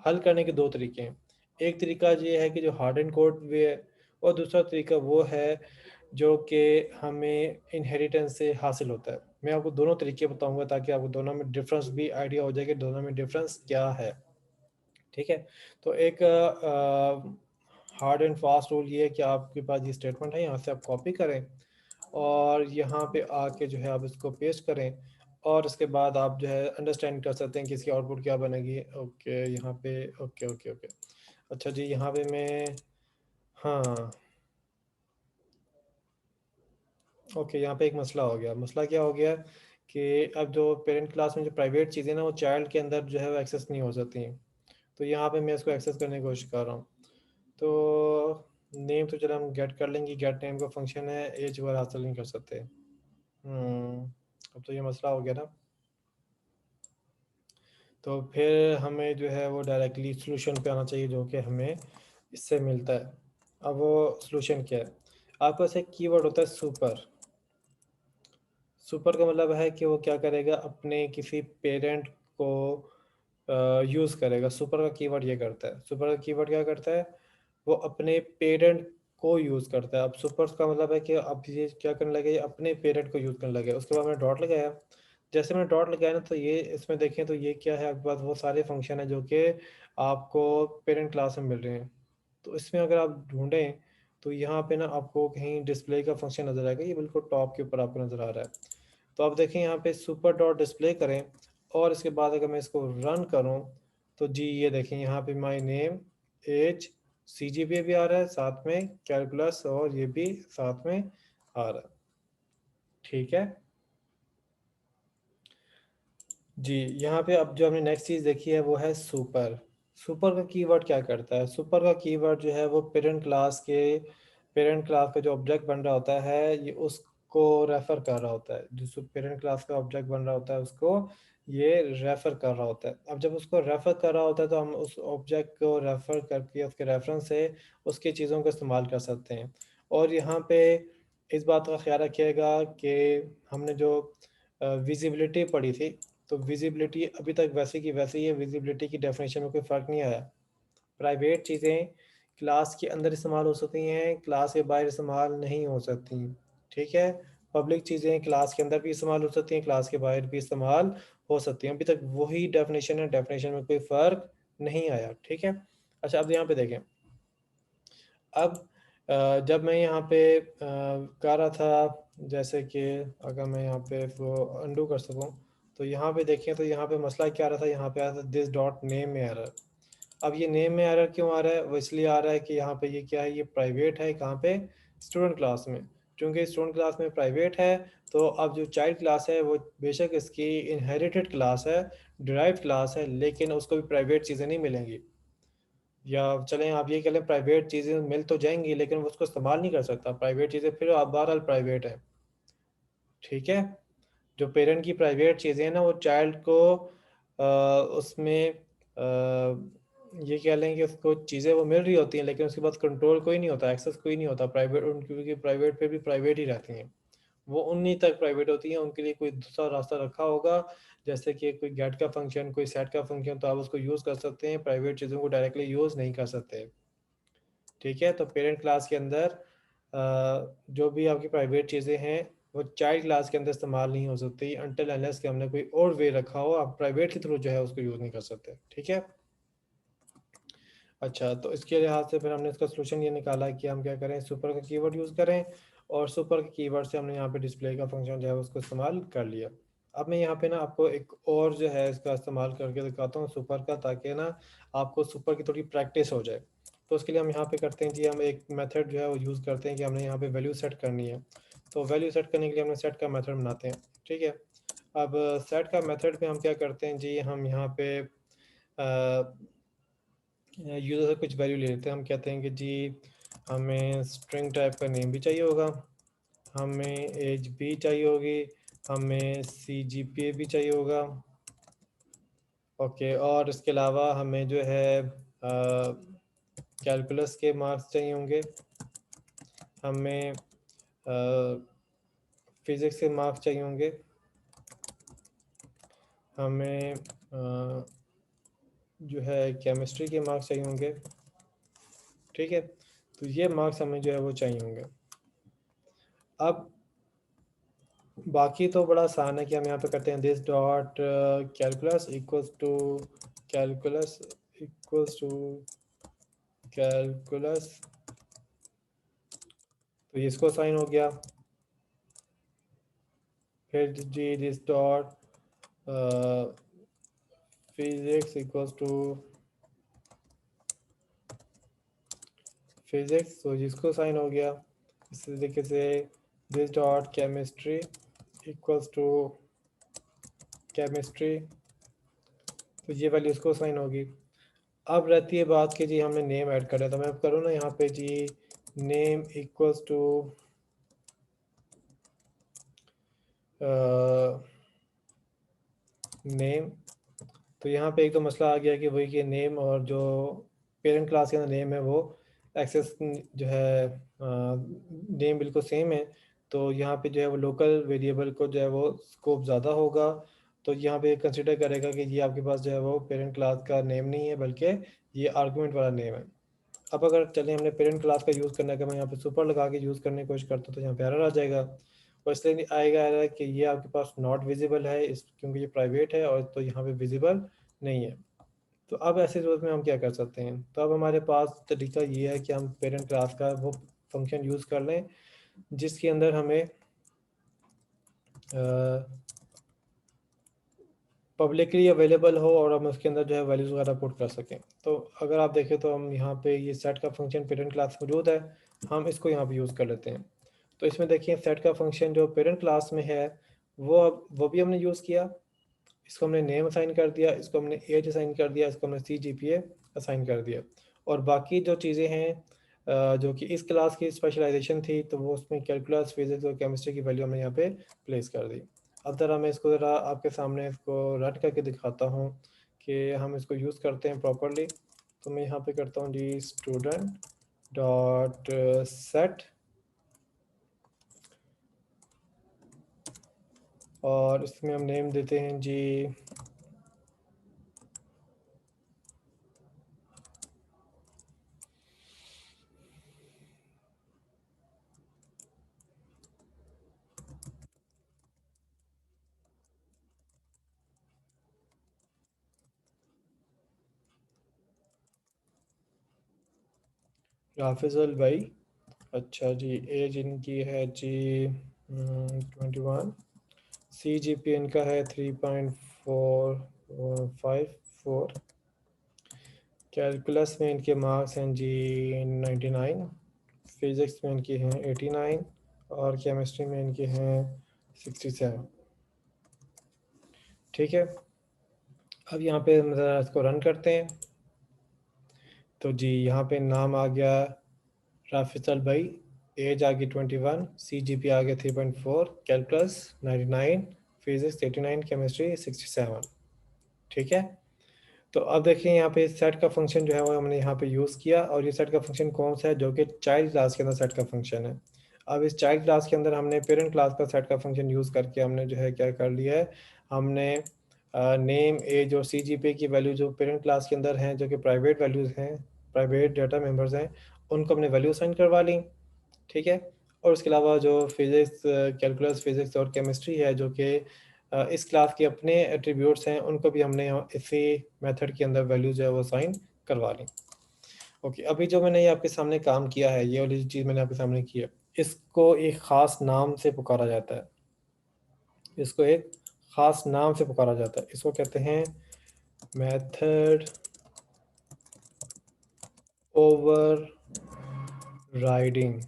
हल करने के 2 तरीके हैं। एक तरीका ये है कि जो हार्ड एंड कोड वे है, और दूसरा तरीका वो है जो कि हमें इनहेरिटेंस से हासिल होता है। मैं आपको दोनों तरीके बताऊँगा ताकि आपको दोनों में डिफ़रेंस भी आइडिया हो जाए कि दोनों में डिफ़रेंस क्या है। ठीक है? तो एक हार्ड एंड फास्ट रूल ये है कि आपके पास ये स्टेटमेंट है, यहाँ से आप कॉपी करें और यहाँ पे आके जो है आप इसको पेस्ट करें, और उसके बाद आप जो है अंडरस्टैंड कर सकते हैं कि इसकी आउटपुट क्या बनेगी। ओके, यहाँ पे ओके, ओके, ओके। अच्छा जी, यहाँ पे मैं हाँ, ओके, यहाँ पे एक मसला हो गया। मसला क्या हो गया कि अब जो पेरेंट क्लास में जो प्राइवेट चीज़ें ना वो चाइल्ड के अंदर जो है वो एक्सेस नहीं हो सकती हैं। तो यहाँ पे मैं इसको एक्सेस करने की कोशिश कर रहा हूँ। तो नेम तो चलो हम गेट कर लेंगे, गेट नेम का फंक्शन है, एज वगैरह हासिल नहीं कर सकते। अब तो ये मसला हो गया ना। तो फिर हमें जो है वो डायरेक्टली सॉल्यूशन पे आना चाहिए जो कि हमें इससे मिलता है। अब वो सॉल्यूशन क्या है, आपके पास एक कीवर्ड होता है सुपर। सुपर का मतलब है कि वो क्या करेगा, अपने किसी पेरेंट को यूज़ करेगा। सुपर का कीवर्ड ये करता है, सुपर का कीवर्ड क्या करता है, वो अपने पेरेंट को यूज़ करता है। अब सुपर का मतलब है कि अब ये क्या करने लगे, ये अपने पेरेंट को यूज़ करने लगे। उसके बाद मैंने डॉट लगाया। जैसे मैंने डॉट लगाया ना, तो ये इसमें देखें तो ये क्या है, आपके पास वो सारे फंक्शन है जो कि आपको पेरेंट क्लास में मिल रहे हैं। तो इसमें अगर आप ढूंढें तो यहाँ पे ना आपको कहीं डिस्प्ले का फंक्शन नज़र आएगा, ये बिल्कुल टॉप के ऊपर आपको नज़र आ रहा है। तो आप देखें यहाँ पे सुपर डॉट डिस्प्ले करें और इसके बाद अगर मैं इसको रन करूँ तो जी ये देखें यहाँ पे माय नेम एज CGPA भी आ रहा है, साथ में कैलकुलस और ये भी साथ में आ रहा है। ठीक है जी। यहाँ पे अब जो हमने नेक्स्ट चीज़ देखी है वो है सुपर। सुपर का कीवर्ड क्या करता है, सुपर का कीवर्ड जो है वो पेरेंट क्लास का जो ऑब्जेक्ट बन रहा होता है ये उसको रेफर कर रहा होता है। जो पेरेंट क्लास का ऑब्जेक्ट बन रहा होता है उसको ये रेफर कर रहा होता है। अब जब उसको रेफर कर रहा होता है तो हम उस ऑब्जेक्ट को रेफर करके उसके रेफरेंस से उसकी चीज़ों का इस्तेमाल कर सकते हैं। और यहाँ पे इस बात का ख्याल रखिएगा कि हमने जो विजिबिलिटी पढ़ी थी, तो विजिबिलिटी अभी तक वैसे की वैसे ही है, विजिबिलिटी की डेफिनेशन में कोई फ़र्क नहीं आया। प्राइवेट चीज़ें क्लास के अंदर इस्तेमाल हो सकती हैं, क्लास के बाहर इस्तेमाल नहीं हो सकती। ठीक है, पब्लिक चीज़ें क्लास के अंदर भी इस्तेमाल हो सकती हैं, क्लास के बाहर भी इस्तेमाल हो सकती हैं। अभी तक वही डेफिनेशन है, डेफिनेशन में कोई फ़र्क नहीं आया। ठीक है, अच्छा अब यहाँ पे देखें। अब जब मैं यहाँ पे कर रहा था, जैसे कि अगर मैं यहाँ पे वो अंडू कर सकूँ, तो यहाँ पे देखें तो यहाँ पे मसला क्या आ रहा था, यहाँ पे आ रहा था दिस डॉट नेम में एरर। अब ये नेम में एरर क्यों आ रहा है, वो इसलिए आ रहा है कि यहाँ पे ये क्या है, ये प्राइवेट है, कहाँ पे, स्टूडेंट क्लास में। क्योंकि स्टूडेंट क्लास में प्राइवेट है, तो अब जो चाइल्ड क्लास है वो बेशक इसकी इनहेरिटेड क्लास है, डिराइव्ड क्लास है, लेकिन उसको भी प्राइवेट चीज़ें नहीं मिलेंगी। या चलें आप ये कह लें प्राइवेट चीज़ें मिल तो जाएँगी लेकिन वो उसको इस्तेमाल नहीं कर सकता। प्राइवेट चीज़ें फिर बहरहाल प्राइवेट है। ठीक है? जो पेरेंट की प्राइवेट चीज़ें हैं ना वो चाइल्ड को उसमें ये कह लें कि उसको चीज़ें वो मिल रही होती हैं लेकिन उसके पास कंट्रोल कोई नहीं होता, एक्सेस कोई नहीं होता। प्राइवेट उनकी प्राइवेट पे भी प्राइवेट ही रहती हैं। वो उन्हीं तक प्राइवेट होती हैं, उनके लिए कोई दूसरा रास्ता रखा होगा, जैसे कि कोई गेट का फंक्शन, कोई सेट का फंक्शन, तो आप उसको यूज़ कर सकते हैं, प्राइवेट चीज़ों को डायरेक्टली यूज़ नहीं कर सकते। ठीक है, तो पेरेंट क्लास के अंदर जो भी आपकी प्राइवेट चीज़ें हैं वो चाइल्ड क्लास के अंदर इस्तेमाल नहीं हो सकती अनटिल अनलेस कि हमने कोई और वे रखा हो, आप प्राइवेट के थ्रू जो है उसको यूज़ नहीं कर सकते। ठीक है, अच्छा तो इसके लिहाज से फिर हमने इसका सोल्यूशन ये निकाला कि हम क्या करें, सुपर का कीवर्ड यूज़ करें और सुपर के कीवर्ड से हमने यहाँ पे डिस्प्ले का फंक्शन जो है उसको इस्तेमाल कर लिया। अब मैं यहाँ पे ना आपको एक और जो है इसका इस्तेमाल करके दिखाता हूँ सुपर का, ताकि ना आपको सुपर की थोड़ी प्रैक्टिस हो जाए। तो उसके लिए हम यहाँ पे करते हैं जी, हम एक मेथड जो है वो यूज़ करते हैं कि हमने यहाँ पे वैल्यू सेट करनी है। तो वैल्यू सेट करने के लिए हमने सेट का मेथड बनाते हैं। ठीक है, अब सेट का मेथड में हम क्या करते हैं जी, हम यहाँ पे यूज़र से कुछ वैल्यू ले लेते हैं। हम कहते हैं कि जी हमें स्ट्रिंग टाइप का नेम भी चाहिए होगा, हमें एज भी चाहिए होगी, हमें CGPA भी चाहिए होगा। ओके, और इसके अलावा हमें जो है कैलकुलस के मार्क्स चाहिए होंगे, हमें फिज़िक्स के मार्क्स चाहिए होंगे, हमें जो है केमिस्ट्री के मार्क्स चाहिए होंगे। ठीक है, तो ये मार्क्स हमें जो है वो चाहिए होंगे। अब बाकी तो बड़ा आसान है कि हम यहाँ पे करते हैं this dot calculus equals to calculus equals to calculus, तो ये इसको साइन हो गया। फिर जी this dot physics equals to physics, तो जिसको साइन हो गया। इस तरीके से this dot chemistry equals to chemistry, तो ये वैल्यू इसको साइन होगी। अब रहती है बात कि जी हमने नेम ऐड करना है, तो मैं अब करूँ ना यहाँ पे जी नेम इक्वल्स टू नेम, तो यहाँ पे एक तो मसला आ गया कि वही कि नेम और जो पेरेंट क्लास के अंदर नेम है वो एक्सेस जो है नेम बिल्कुल सेम है, तो यहाँ पे जो है वो लोकल वेरिएबल को जो है वो स्कोप ज़्यादा होगा, तो यहाँ पे कंसिडर करेगा कि ये आपके पास जो है वो पेरेंट क्लास का नेम नहीं है बल्कि ये आर्गुमेंट वाला नेम है। अब अगर चलिए हमने पेरेंट क्लास का यूज़ करने का, मैं यहाँ पे सुपर लगा के यूज़ करने की कोशिश करता हूँ तो यहाँ पे एरर आ जाएगा, और इसलिए नहीं आएगा एरर कि ये आपके पास नॉट विजिबल है, इस क्योंकि ये प्राइवेट है और तो यहाँ पे विजिबल नहीं है। तो अब ऐसे सूरत में हम क्या कर सकते हैं, तो अब हमारे पास तरीका ये है कि हम पेरेंट क्लास का वो फंक्शन यूज़ कर लें जिसके अंदर हमें पब्लिकली अवेलेबल हो और हम उसके अंदर जो है वैल्यूज़ वगैरह पुट कर सकें। तो अगर आप देखें तो हम यहाँ पे ये सेट का फंक्शन पेरेंट क्लास मौजूद है, हम इसको यहाँ पे यूज़ कर लेते हैं। तो इसमें देखिए सेट का फंक्शन जो पेरेंट क्लास में है वो भी हमने यूज़ किया, इसको हमने नेम असाइन कर दिया, इसको हमने एज असाइन कर दिया, इसको हमने CGPA असाइन कर दिया, और बाकी जो चीज़ें हैं जो कि इस क्लास की स्पेशलाइजेशन थी तो वो उसमें कैलकुलस, फिजिक्स और केमिस्ट्री की वैल्यू हमने यहाँ पे प्लेस कर दी। अब ज़रा मैं इसको ज़रा आपके सामने इसको रन करके दिखाता हूँ कि हम इसको यूज़ करते हैं प्रॉपरली। तो मैं यहाँ पे करता हूँ जी स्टूडेंट डॉट सेट, और इसमें हम नेम देते हैं जी राफिजुल भाई। अच्छा जी, एज इनकी है जी 21, CGPA इनका है 3.454, कैलकुलस में इनके मार्क्स हैं जी 99, फिज़िक्स में इनके हैं 89 और केमिस्ट्री में इनके हैं 67। ठीक है, अब यहाँ पे हम ज़रा इसको रन करते हैं। तो जी यहाँ पे नाम आ गया राफिसल भाई, एज आ गई 21, CGPA आ गया 3.4, कैलकुलस 99, फिजिक्स 89, केमिस्ट्री 67। ठीक है, तो अब देखिए यहाँ पे सेट का फंक्शन जो है वो हमने यहाँ पे यूज़ किया, और ये सेट का फंक्शन कौन सा है, जो कि चाइल्ड क्लास के अंदर सेट का फंक्शन है। अब इस चाइल्ड क्लास के अंदर हमने पेरेंट क्लास का सेट का फंक्शन यूज़ करके हमने जो है क्या कर लिया है, हमने नेम, एज और CGPA की वैल्यू जो पेरेंट क्लास के अंदर हैं, जो कि प्राइवेट वैल्यूज़ हैं, प्राइवेट डाटा मेंबर्स हैं, उनको हमने वैल्यू असाइन करवा ली। ठीक है, और उसके अलावा जो फिज़िक्स, कैलकुलस, फिज़िक्स और केमिस्ट्री है, जो कि इस क्लास के अपने एट्रीब्यूट्स हैं, उनको भी हमने इसी मेथड के अंदर वैल्यू जो है वो असाइन करवा ली। ओके, अभी जो मैंने ये आपके सामने काम किया है, ये वाली चीज़ मैंने आपके सामने की है, इसको एक ख़ास नाम से पुकारा जाता है, इसको एक ख़ास नाम से पुकारा जाता है, इसको कहते हैं method over riding.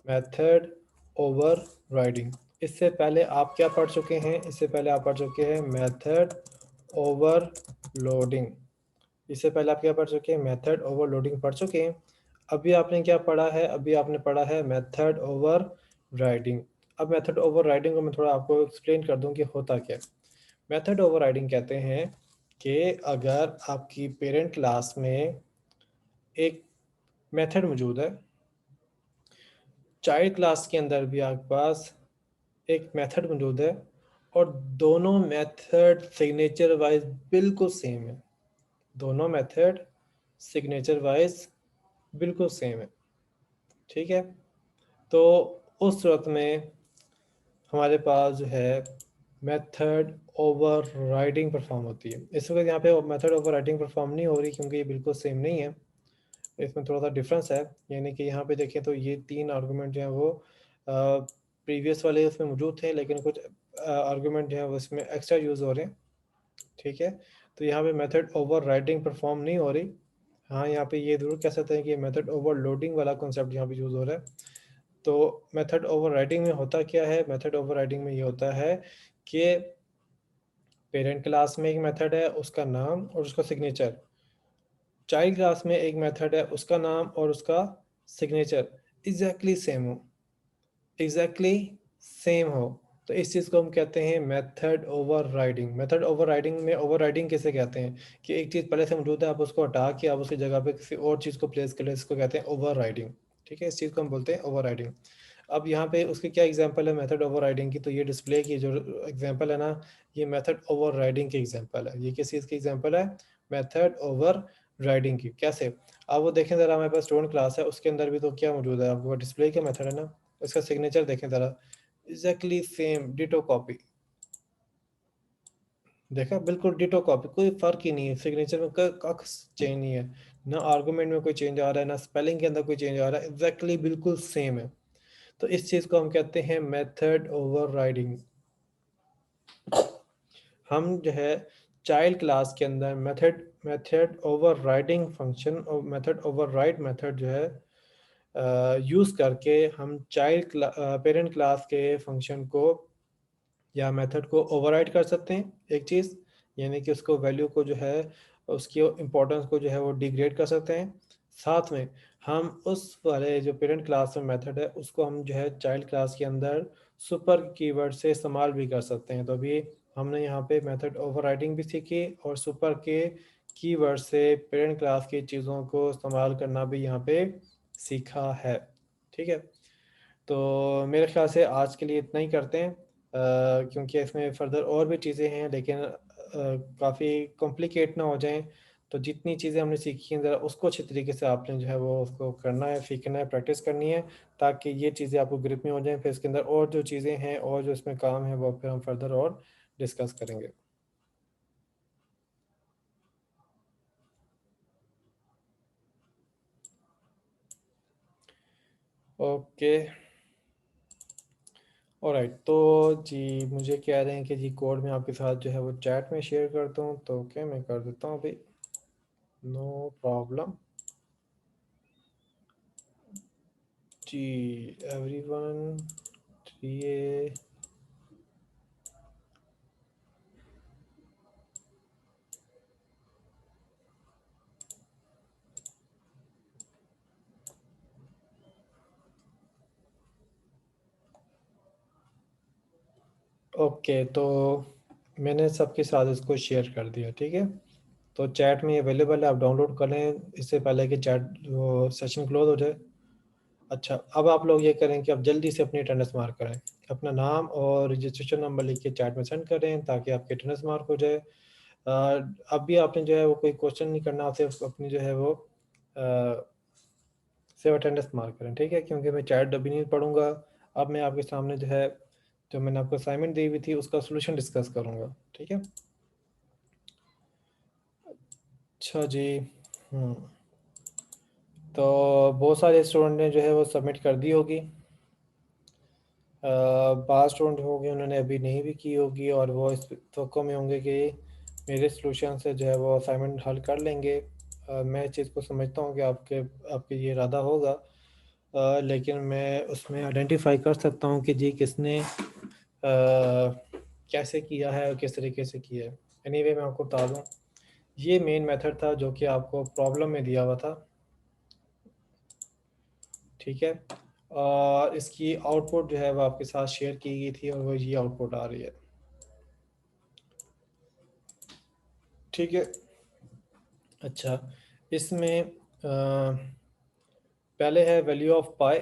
Method over riding, इससे पहले आप क्या पढ़ चुके हैं, इससे पहले आप पढ़ चुके हैं मेथड ओवरलोडिंग। इससे पहले आप क्या पढ़ चुके हैं, मेथड ओवरलोडिंग पढ़ चुके हैं। अभी आपने क्या पढ़ा है, अभी आपने पढ़ा है मेथड ओवर राइडिंग। अब मेथड ओवर राइडिंग को मैं थोड़ा आपको एक्सप्लेन कर दूं कि होता क्या है। मेथड ओवर राइडिंग कहते हैं कि अगर आपकी पेरेंट क्लास में एक मेथड मौजूद है, चाइल्ड क्लास के अंदर भी आपके पास एक मेथड मौजूद है, और दोनों मेथड सिग्नेचर वाइज बिल्कुल सेम है, दोनों मेथड सिग्नेचर वाइज बिल्कुल सेम है। ठीक है, तो उस सूरत में हमारे पास जो है मेथड ओवर राइडिंग परफॉर्म होती है। इस वक्त यहाँ पे मेथड ओवर राइडिंग परफॉर्म नहीं हो रही क्योंकि ये बिल्कुल सेम नहीं है, इसमें थोड़ा सा डिफरेंस है। यानी कि यहाँ पे देखें तो ये 3 आर्गूमेंट जो हैं वो प्रीवियस वाले उसमें मौजूद थे, लेकिन कुछ आर्गूमेंट जो है वो इसमें एक्स्ट्रा यूज़ हो रहे हैं। ठीक है, तो यहाँ पे मेथड ओवर राइडिंग परफॉर्म नहीं हो रही। हाँ, यहाँ पे ये ज़रूर कह सकते हैं कि मेथड ओवरलोडिंग वाला कॉन्सेप्ट यहाँ पे यूज़ हो रहा है। तो मेथड ओवरराइडिंग में होता क्या है, मेथड ओवरराइडिंग में ये होता है कि पेरेंट क्लास में एक मेथड है, उसका नाम और उसका सिग्नेचर, चाइल्ड क्लास में एक मेथड है, उसका नाम और उसका सिग्नेचर एग्जैक्टली सेम हो, एग्जैक्टली सेम हो। तो इस चीज़ को हम कहते हैं मेथड ओवरराइडिंग। मेथड ओवरराइडिंग में ओवरराइडिंग किसे कहते हैं कि एक चीज़ पहले से मौजूद है, आप उसको हटा के आप उसकी जगह पे किसी और चीज़ को प्लेस कर ले, इसको कहते हैं ओवरराइडिंग। ठीक है, इस चीज़ को हम बोलते हैं ओवरराइडिंग। अब यहाँ पे उसकी क्या एग्जांपल है मेथड ओवरराइडिंग की, तो ये डिस्प्ले की जो एग्जांपल है ना, ये मेथड ओवरराइडिंग की एग्जांपल है। ये किस चीज़ की एग्जांपल है? मेथड ओवरराइडिंग की। कैसे? अब वो देखें ज़रा, हमारे पास स्टूडेंट क्लास है, उसके अंदर भी तो क्या मौजूद है, आपको डिस्प्ले का मेथड है ना, उसका सिग्नेचर देखें ज़रा, एग्जैक्टली सेम डिटो कॉपी। देखा, बिल्कुल डिटो कॉपी, कोई फ़र्क ही नहीं है, सिग्नेचर में कख चेंज नहीं है, ना आर्गुमेंट में कोई चेंज आ रहा है, ना स्पेलिंग के अंदर कोई चेंज आ रहा है, एग्जैक्टली बिल्कुल सेम है। तो इस चीज़ को हम कहते हैं मेथड ओवरराइडिंग। हम जो है चाइल्ड क्लास के अंदर मेथड मेथड ओवरराइडिंग फंक्शन और मेथड ओवरराइड मेथड जो है यूज़ करके हम पेरेंट क्लास के फंक्शन को या मेथड को ओवरराइड कर सकते हैं एक चीज़, यानी कि उसको वैल्यू को जो है, उसकी इम्पोर्टेंस को जो है वो डिग्रेड कर सकते हैं। साथ में हम उस वाले जो पेरेंट क्लास में मेथड है उसको हम जो है चाइल्ड क्लास के अंदर सुपर कीवर्ड से इस्तेमाल भी कर सकते हैं। तो अभी हमने यहाँ पे मेथड ओवरराइडिंग भी सीखी और सुपर के कीवर्ड से पेरेंट क्लास की चीज़ों को इस्तेमाल करना भी यहाँ पे सीखा है। ठीक है, तो मेरे ख्याल से आज के लिए इतना ही करते हैं, क्योंकि इसमें फर्दर और भी चीज़ें हैं, लेकिन काफ़ी कॉम्प्लिकेट ना हो जाएं। तो जितनी चीज़ें हमने सीखी हैं ज़रा उसको अच्छी तरीके से आपने जो है वो उसको करना है, सीखना है, प्रैक्टिस करनी है, ताकि ये चीज़ें आपको ग्रिप में हो जाएं। फिर इसके अंदर और जो चीज़ें हैं और जो इसमें काम है वो फिर हम फर्दर और डिस्कस करेंगे। Okay, alright. तो जी मुझे कह रहे हैं कि जी कोड में आपके साथ जो है वो चैट में शेयर करता हूँ, तो ओके मैं कर देता हूँ अभी, नो प्रॉब्लम। जी एवरीवन, ये ओके, तो मैंने सबके साथ इसको शेयर कर दिया। ठीक है, तो चैट में अवेलेबल है, आप डाउनलोड कर लें इससे पहले कि चैट वो सेशन क्लोज हो जाए। अच्छा, अब आप लोग ये करें कि आप जल्दी से अपनी अटेंडेंस मार्क करें, अपना नाम और रजिस्ट्रेशन नंबर लिख के चैट में सेंड करें ताकि आपकी अटेंडेंस मार्क हो जाए। अब भी आपने जो है वो कोई क्वेश्चन नहीं करना, आप सिर्फ अपनी जो है वो सिर्फ अटेंडेंस मार्क करें। ठीक है, क्योंकि मैं चैट अभी नहीं पढ़ूंगा। अब मैं आपके सामने जो है, जो मैंने आपको असाइनमेंट दी हुई थी उसका सोल्यूशन डिस्कस करूंगा। ठीक है, अच्छा जी। हम्म, तो बहुत सारे स्टूडेंट ने जो है वो सबमिट कर दी होगी, बाज़ स्टूडेंट होंगे उन्होंने अभी नहीं भी की होगी, और वो इस तवक्को में होंगे कि मेरे सॉल्यूशन से जो है वो असाइनमेंट हल कर लेंगे। मैं इस चीज़ को समझता हूँ कि आपके आपके ये इरादा होगा, लेकिन मैं उसमें आइडेंटिफाई कर सकता हूँ कि जी किसने कैसे किया है और किस तरीके से किया है। एनीवे मैं आपको बता दूँ, ये मेन मेथड था जो कि आपको प्रॉब्लम में दिया हुआ था। ठीक है, और इसकी आउटपुट जो है वो आपके साथ शेयर की गई थी और वो ये आउटपुट आ रही है। ठीक है, अच्छा, इसमें पहले है वैल्यू ऑफ पाई,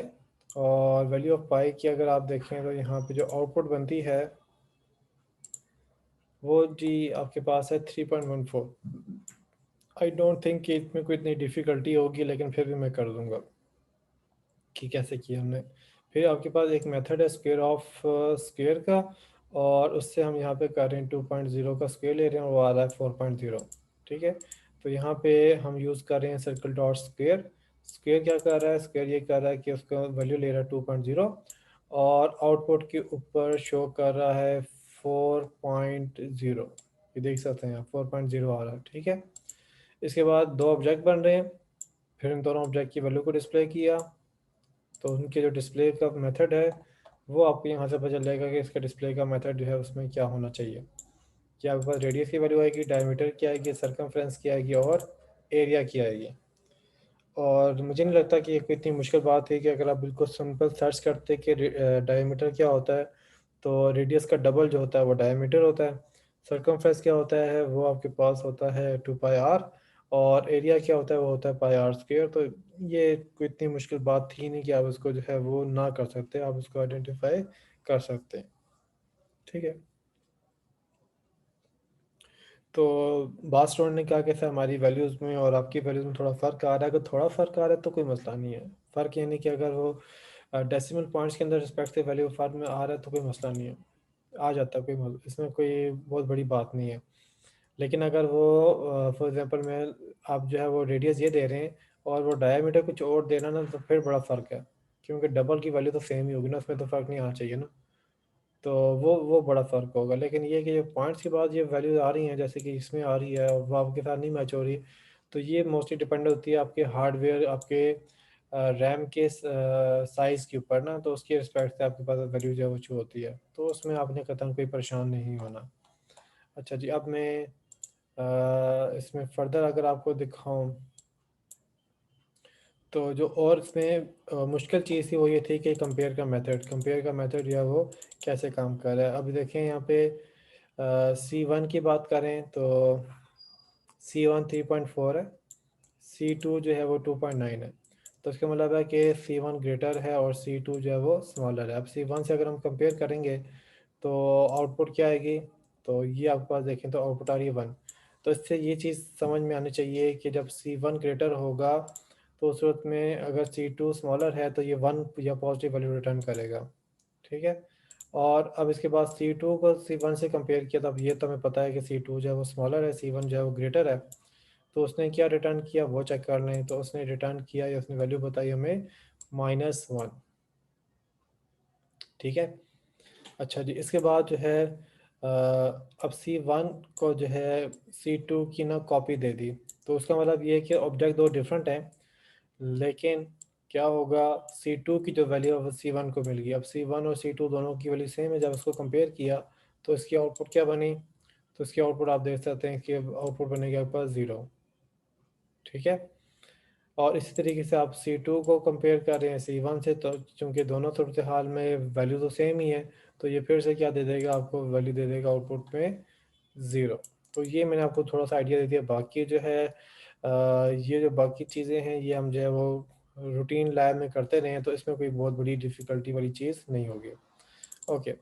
और वैल्यू ऑफ पाई की अगर आप देखें तो यहाँ पे जो आउटपुट बनती है वो जी आपके पास है 3.14। आई डोंट थिंक कि इसमें कोई इतनी डिफ़िकल्टी होगी, लेकिन फिर भी मैं कर दूंगा कि कैसे किया हमने। फिर आपके पास एक मेथड है स्क्वायर ऑफ स्क्वायर का, और उससे हम यहाँ पे कर रहे हैं 2.0 का स्क्वायर ले रहे हैं और वो आ रहा है 4.0। ठीक है, तो यहाँ पे हम यूज़ कर रहे हैं सर्कल डॉट स्क्वायर। स्क्वायर क्या कर रहा है, स्क्वायर ये कर रहा है कि उसका वैल्यू ले रहा है 2.0 और आउटपुट के ऊपर शो कर रहा है 4.0। ये देख सकते हैं आप 4.0 आ रहा है। ठीक है, इसके बाद दो ऑब्जेक्ट बन रहे हैं, फिर इन दोनों ऑब्जेक्ट की वैल्यू को डिस्प्ले किया, तो उनके जो डिस्प्ले का मेथड है वो आपको यहाँ से पता चलेगा कि इसका डिस्प्ले का मेथड जो है उसमें क्या होना चाहिए। कि आपके पास रेडियस की वैल्यू आएगी, डायमीटर की आएगी, सरकमफ्रेंस की आएगी और एरिया की आएगी। और मुझे नहीं लगता कि ये कोई इतनी मुश्किल बात है कि अगर आप बिल्कुल सिंपल सर्च करते कि डायमीटर क्या होता है, तो रेडियस का डबल जो होता है वो डायमीटर होता है। सर्कमफ्रेंस क्या होता है, वो आपके पास होता है 2 पाई आर, और एरिया क्या होता है, वो होता है पाई आर स्क्वेयर। तो ये कोई इतनी मुश्किल बात थी नहीं कि आप उसको जो है वो ना कर सकते, आप उसको आइडेंटिफाई कर सकते हैं। ठीक है, तो बात स्टूडेंट ने कहा कि सर हमारी वैल्यूज़ में और आपकी वैल्यूज़ में थोड़ा फ़र्क आ रहा है। अगर थोड़ा फ़र्क आ रहा है तो कोई मसला नहीं है। फ़र्क यानी कि अगर वो डेसिमल पॉइंट्स के अंदर रिस्पेक्ट से वैल्यू फ़र्क में आ रहा है तो कोई मसला नहीं है, आ जाता है, इसमें कोई बहुत बड़ी बात नहीं है। लेकिन अगर वो फॉर एग्जांपल मैं आप जो है वो रेडियस ये दे रहे हैं और वो डायमीटर कुछ और देना ना, तो फिर बड़ा फ़र्क है, क्योंकि डबल की वैल्यू तो सेम ही होगी ना, उसमें तो फ़र्क नहीं आना चाहिए ना। तो वो बड़ा फ़र्क होगा। लेकिन ये कि जो पॉइंट्स के बाद ये वैल्यूज़ आ रही हैं, जैसे कि इसमें आ रही है और वो आपके साथ नहीं मैच हो रही, तो ये मोस्टली डिपेंड होती है आपके हार्डवेयर, आपके रैम के साइज़ के ऊपर ना, तो उसके रिस्पेक्ट से आपके पास वैल्यू जो है वो शो होती है। तो उसमें आपने कतई कोई परेशान नहीं होना। अच्छा जी, अब मैं इसमें फ़र्दर अगर आपको दिखाऊँ, तो जो और इसमें मुश्किल चीज़ थी वो ये थी कि कंपेयर का मेथड जो है वो कैसे काम कर रहा है। अभी देखें यहाँ पे C1 की बात करें तो C1 3.4 है, C2 जो है वो 2.9 है। तो इसका मतलब है कि C1 ग्रेटर है और C2 जो है वो स्मॉलर है। अब C1 से अगर हम कंपेयर करेंगे तो आउटपुट क्या आएगी, तो ये आपके पास देखें तो आउटपुट आ रही है 1। तो इससे ये चीज़ समझ में आनी चाहिए कि जब C1 ग्रेटर होगा तो उस सूरत में अगर C2 स्मॉलर है तो ये 1 या पॉजिटिव वैल्यू रिटर्न करेगा। ठीक है, और अब इसके बाद C2 को C1 से कंपेयर किया, तब ये तो हमें पता है कि C2 जो है वो स्मॉलर है, C1 जो है वो ग्रेटर है। तो उसने क्या रिटर्न किया वो चेक कर लें। तो उसने रिटर्न किया या उसने वैल्यू बताई हमें -1। ठीक है, अच्छा जी, इसके बाद जो है अब C1 को जो है C2 की ना कॉपी दे दी, तो उसका मतलब ये है कि ऑब्जेक्ट दो डिफरेंट हैं, लेकिन क्या होगा, C2 की जो वैल्यू है वो C1 को मिल गई। अब C1 और C2 दोनों की वैल्यू सेम है, जब उसको कंपेयर किया तो इसकी आउटपुट क्या बनी, तो इसकी आउटपुट आप देख सकते हैं कि आउटपुट बनेगा आपके पास 0। ठीक है, और इसी तरीके से आप C2 को कंपेयर कर रहे हैं C1 से, तो चूँकि दोनों सूरत हाल में वैल्यू तो सेम ही है, तो ये फिर से क्या दे देगा, आपको वैल्यू दे देगा आउटपुट में 0। तो ये मैंने आपको थोड़ा सा आइडिया दे दिया। बाकी जो है ये जो बाकी चीज़ें हैं ये हम जो है वो रूटीन लैब में करते रहे हैं, तो इसमें कोई बहुत बड़ी डिफ़िकल्टी वाली चीज़ नहीं होगी। ओके,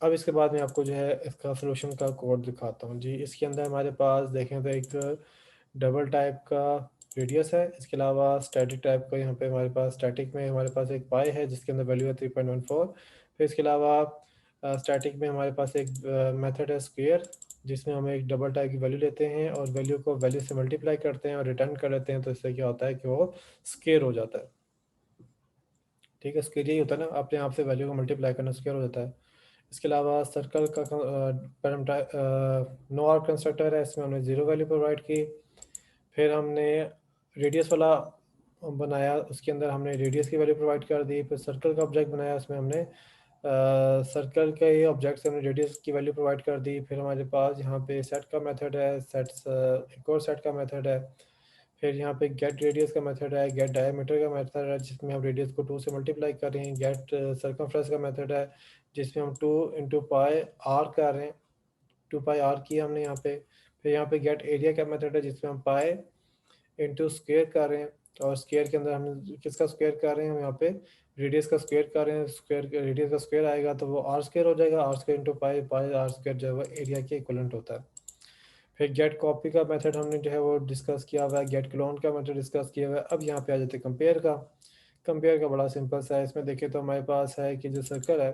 अब इसके बाद मैं आपको जो है इसका सॉल्यूशन का कोड दिखाता हूँ जी। इसके अंदर हमारे पास देखें तो एक डबल टाइप का रेडियस है, इसके अलावा स्टैटिक टाइप का, यहाँ पे हमारे पास स्टैटिक में हमारे पास एक पाई है जिसके अंदर वैल्यू है 3.14। फिर इसके अलावा स्टैटिक में हमारे पास एक मेथड है स्क्वेयर, जिसमें हम एक डबल टाइप की वैल्यू लेते हैं और वैल्यू को वैल्यू से मल्टीप्लाई करते हैं और रिटर्न कर देते हैं, तो इससे क्या होता है कि वो स्क्वेयर हो जाता है। ठीक है, स्क्वेयर यही होता है ना, अपने आप से वैल्यू को मल्टीप्लाई करना स्क्वेयर हो जाता है। इसके अलावा सर्कल का नो आर्क कंस्ट्रक्टर है, इसमें हमने ज़ीरो वैल्यू प्रोवाइड की। फिर हमने रेडियस वाला बनाया, उसके अंदर हमने रेडियस की वैल्यू प्रोवाइड कर दी। फिर सर्कल का ऑब्जेक्ट बनाया, उसमें हमने सर्कल के ऑब्जेक्ट से हमने रेडियस की वैल्यू प्रोवाइड कर दी। फिर हमारे पास यहाँ पे सेट का मेथड है, सेट्स एक और सेट का मेथड है। फिर यहाँ पे गेट रेडियस का मेथड है, गेट डायमीटर का मेथड है जिसमें हम रेडियस को 2 से मल्टीप्लाई कर रहे हैं। गेट सर्कमफ्रेंस का मेथड है जिसमें हम 2 इंटू पाई आर कर रहे हैं, 2 पाई आर किया हमने यहाँ पे। फिर यहाँ पे गेट एरिया का मेथड है जिसमें हम पाई इंटू स्क्वेयर कर रहे हैं, और स्क्वेयर के अंदर हम किसका स्क्वेयर कर रहे हैं, हम यहाँ पे रेडियस का स्क्वेयर कर रहे हैं। स्क्वेयर रेडियस का स्क्वेयर आएगा तो वो आर स्क्वेयर हो जाएगा, r square into pi, pi r square जो है वो एरिया के इक्वलेंट होता है। फिर गेट कॉपी का मेथड हमने जो है वो डिस्कस किया हुआ है, गेट क्लोन का मेथड डिस्कस किया हुआ है। अब यहाँ पे आ जाते हैं कंपेयर का। कंपेयर का बड़ा सिंपल सा है, इसमें देखें तो हमारे पास है कि जो सर्कल है